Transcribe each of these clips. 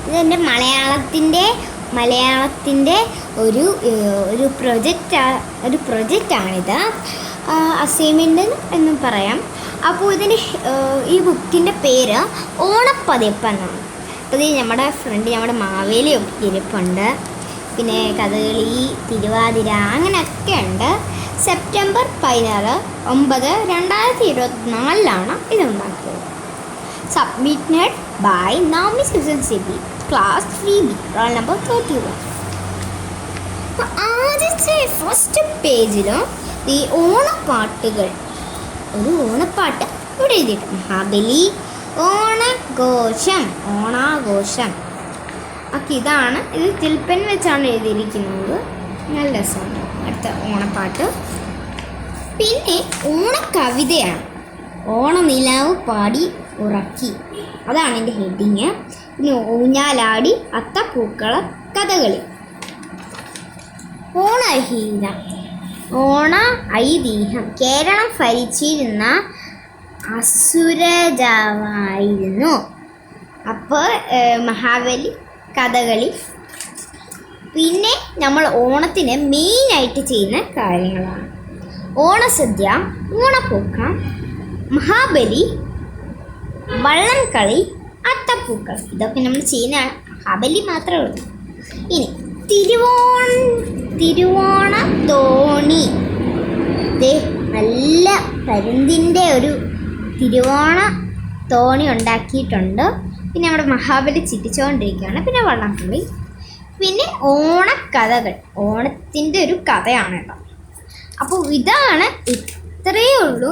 ഇതെൻ്റെ മലയാളത്തിൻ്റെ ഒരു പ്രൊജക്റ്റാണിത്. അസൈൻമെൻറ്റ് എന്നും പറയാം. അപ്പോൾ ഈ ബുക്കിൻ്റെ പേര് ഓണപ്പതിപ്പ് എന്നാണ്. അപ്പോൾ ഇത് നമ്മുടെ മാവേലിയൊക്കെ ഇരിപ്പുണ്ട്. പിന്നെ കഥകളി, തിരുവാതിര അങ്ങനെയൊക്കെ ഉണ്ട്. സെപ്റ്റംബർ 16/9/2024 ഇതുണ്ടാക്കിയത്. Submitted by Navami Susan Sibi, class 3B, roll number 31. അപ്പോൾ ആദ്യത്തെ ഫസ്റ്റ് പേജിൽ ഈ ഓണപ്പാട്ടുകൾ, ഒരു ഓണപ്പാട്ട് ഇവിടെ എഴുതിയിട്ട് മഹാബലി ഓണാഘോഷം. ഓക്കെ, ഇത് തിൽപ്പൻ വെച്ചാണ് എഴുതിയിരിക്കുന്നത്. നല്ല രസമുണ്ട്. അടുത്ത ഓണപ്പാട്ട്. പിന്നെ ഓണക്കവിതയാണ്. ഓണനിലാവ് പാടി ഉറക്കി, അതാണ് എൻ്റെ ഹെഡിങ്. പിന്നെ ഊഞ്ഞാലാടി അത്തപ്പൂക്കള കഥകളി. ഓണ ഐതിഹ്യം. കേരളം ഭരിച്ചിരുന്ന അസുരജാവായിരുന്നു. അപ്പോൾ മഹാബലി, കഥകളി. പിന്നെ നമ്മൾ ഓണത്തിന് മെയിനായിട്ട് ചെയ്യുന്ന കാര്യങ്ങളാണ് ഓണസദ്യ, ഓണപ്പൂക്കം, മഹാബലി, വള്ളംകളി, അത്തപ്പൂക്കൾ. ഇതൊക്കെ നമ്മൾ ചെയ്യുന്ന മഹാബലി മാത്രമേ ഉള്ളൂ. ഇനി തിരുവോണ തോണി. നല്ല പരുന്തിൻ്റെ ഒരു തിരുവോണ തോണി ഉണ്ടാക്കിയിട്ടുണ്ട്. പിന്നെ നമ്മുടെ മഹാബലി ചിരിച്ചുകൊണ്ടിരിക്കുകയാണ്. പിന്നെ വള്ളംകളി. പിന്നെ ഓണക്കഥകൾ. ഓണത്തിൻ്റെ ഒരു കഥയാണ് കേട്ടോ. അപ്പോൾ ഇത്രയേ ഉള്ളൂ.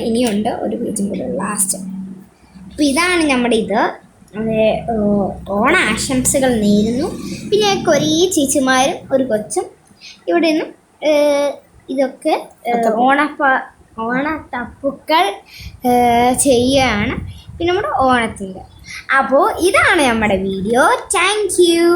ഇനിയുണ്ട് ഒരു പേജും കൂടെ ലാസ്റ്റ്. അപ്പോൾ ഇതാണ് ഇത്. ഓണ ആശംസകൾ നേരുന്നു. പിന്നെ കുറേ ചേച്ചിമാരും ഒരു കൊച്ചും ഇവിടെ നിന്നും ഇതൊക്കെ ഓണത്തപ്പുക്കൾ ചെയ്യുകയാണ്. പിന്നെ നമ്മുടെ ഓണത്തിൻ്റെ. അപ്പോൾ ഇതാണ് നമ്മുടെ വീഡിയോ. Thank you.